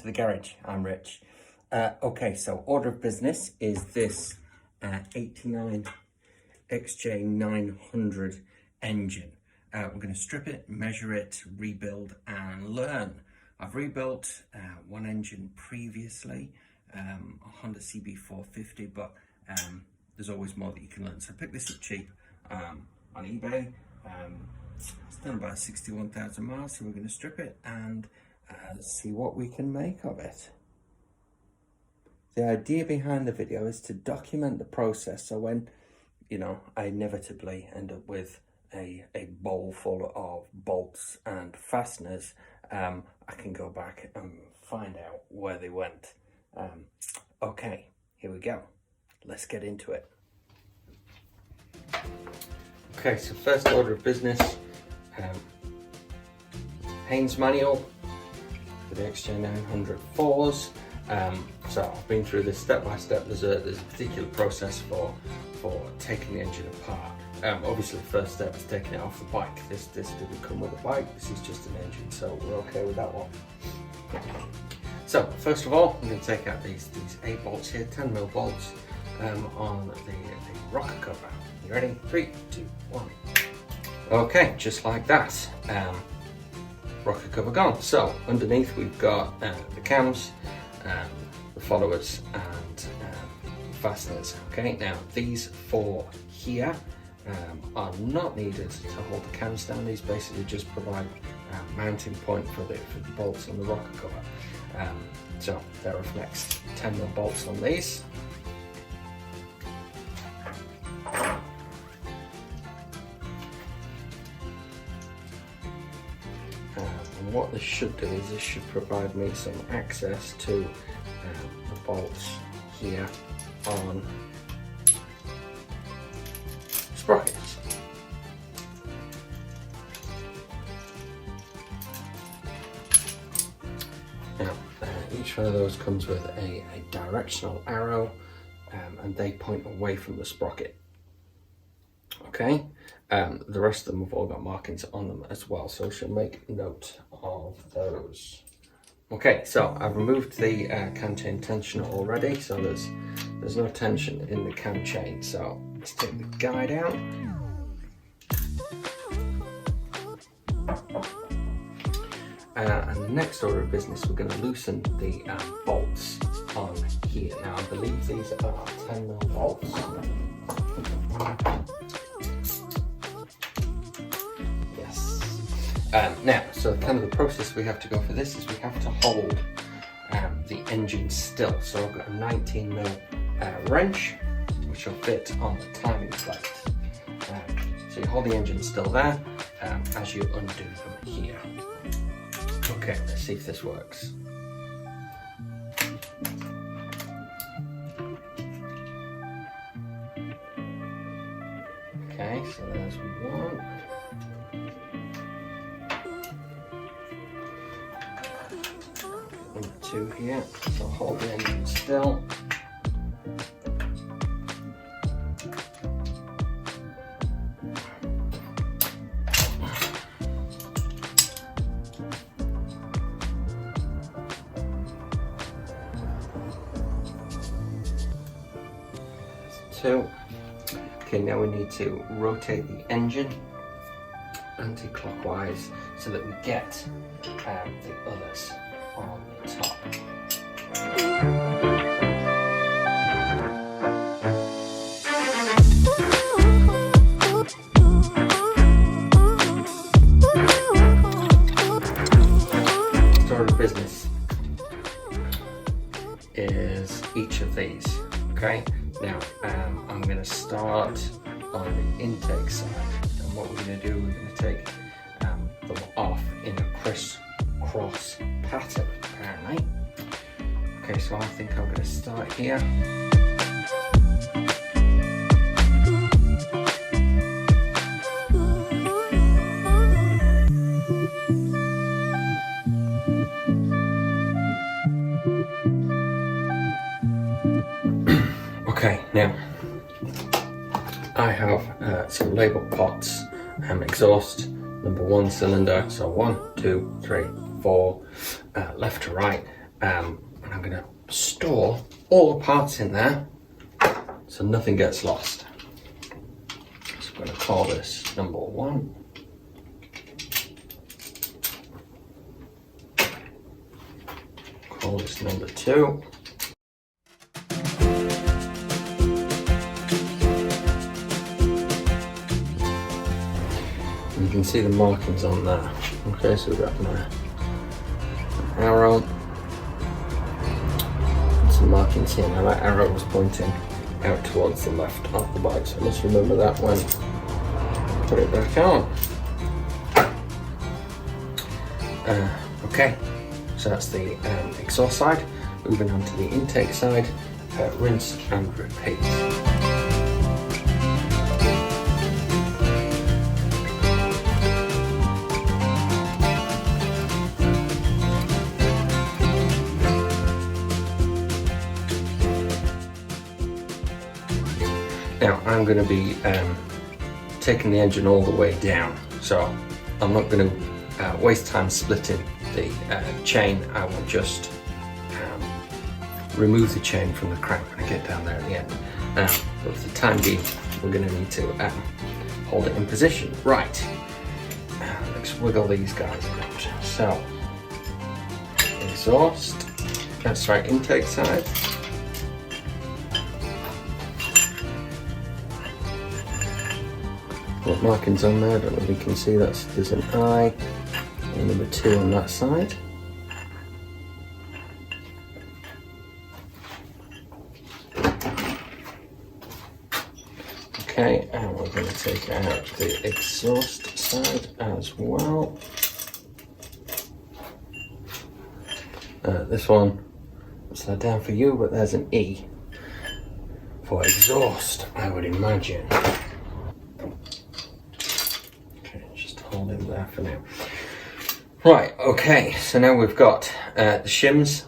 to the garage. I'm Rich. Okay, so order of business is this 89 XJ900 engine. We're going to strip it, measure it, rebuild and learn. I've rebuilt one engine previously, a Honda CB450, but there's always more that you can learn. So I picked this up cheap on eBay. It's done about 61,000 miles, so we're going to strip it and see what we can make of it. The idea behind the video is to document the process, so when, you know, I inevitably end up with a bowl full of bolts and fasteners, I can go back and find out where they went. Okay, here we go. Let's get into it. Okay, so first order of business, Haynes manual for the XJ900 4s. So I've been through this step by step. There's a particular process for taking the engine apart. Obviously the first step is taking it off the bike. This didn't come with a bike, this is just an engine, so we're okay with that one. So first of all, I'm going to take out these 8 bolts here, 10mm bolts on the rocker cover. You ready? 3, 2, 1. Okay, just like that. Rocker cover gone. So underneath we've got the cams, the followers and fasteners. Okay, now these 4 here are not needed to hold the cams down. These basically just provide a mounting point for the bolts on the rocker cover. So there are next 10mm bolts on these. And what this should do is this should provide me some access to the bolts here on sprockets. Now, each one of those comes with a directional arrow, and they point away from the sprocket. Okay, the rest of them have all got markings on them as well, so I shall make note of those. Okay, so I've removed the cam chain tensioner already, so there's no tension in the cam chain. So let's take the guide out. And the next order of business, we're going to loosen the bolts on here. Now I believe these are 10mm bolts. Now, so kind of the process we have to go for this is we have to hold the engine still. So I've got a 19mm wrench, which will fit on the timing plate. So you hold the engine still there as you undo them here. Okay, let's see if this works. Okay, so there's one. Number 2 here, so hold the engine still. That's 2. Okay, now we need to rotate the engine anti-clockwise so that we get the others on the top. Sort of business is each of these. Okay, now I'm going to start on the intake side, and what we're going to do, we're going to take them off in a crisscross pattern, apparently. Okay, so I think I'm going to start here. Okay, now I have some label pots, exhaust, number 1 cylinder, so 1, 2, 3, 4, left to right, and I'm going to store all the parts in there so nothing gets lost. So I'm going to call this number 1. Call this number 2. You can see the markings on there. Okay, so we've got an arrow and some markings here. Now that arrow was pointing out towards the left of the bike, so I must remember that when I put it back on. Okay, so that's the exhaust side. Moving on to the intake side, rinse and repeat. Now I'm going to be taking the engine all the way down, so I'm not going to waste time splitting the chain. I will just remove the chain from the crank when I get down there at the end. But for the time being, we're going to need to hold it in position. Right, let's wiggle these guys out. So, exhaust, that's right, intake side. Got markings on there, I don't know if you can see that. There's an I and number 2 on that side. Okay, and we're going to take out the exhaust side as well. This one, upside down for you, but there's an E for exhaust, I would imagine. Hold him there for now. Right, okay, so now we've got the shims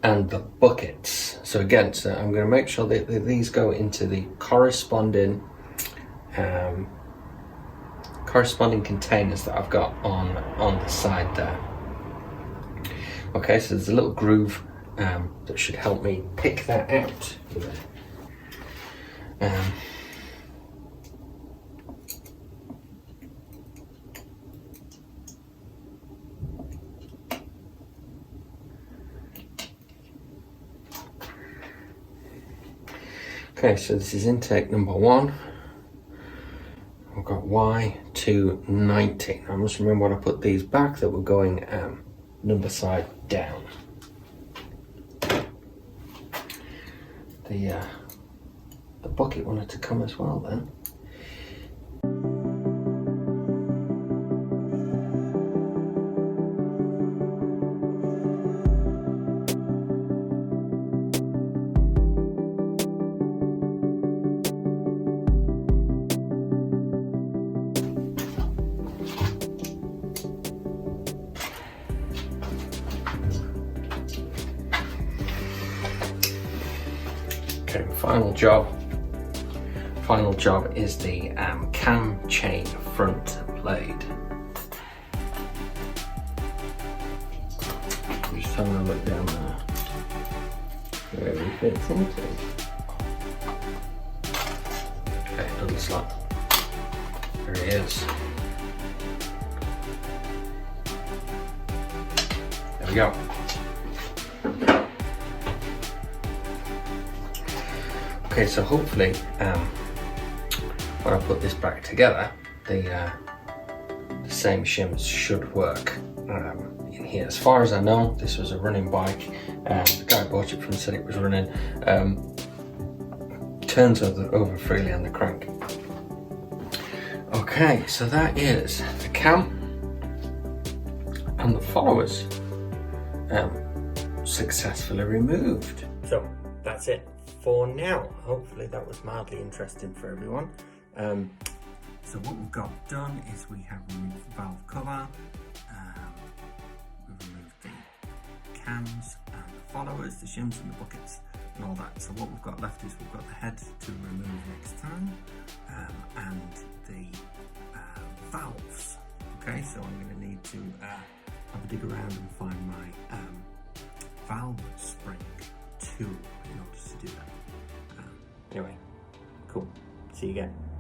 and the buckets. So again, I'm going to make sure that these go into the corresponding containers that I've got on the side there. Okay, so there's a little groove that should help me pick that out. Okay, so this is intake number 1. I've got Y290. I must remember when I put these back that we're going number side down. The bucket wanted to come as well then. Okay, final job is the cam chain front blade. Just having a look down there where it fits into. Okay, it doesn't slap. There he is. There we go. Okay, so hopefully when I put this back together, the same shims should work in here. As far as I know, this was a running bike. The guy who bought it from said it was running. Turns over freely on the crank. Okay, so that is the cam and the followers successfully removed. So that's it for now. Hopefully that was mildly interesting for everyone. So what we've got done is we have removed the valve cover, we've removed the cams and the followers, the shims and the buckets and all that. So what we've got left is we've got the head to remove next time and the valves. Okay, so I'm going to need to have a dig around and find my valve spring tool in order to do that. Anyway, cool. See you again.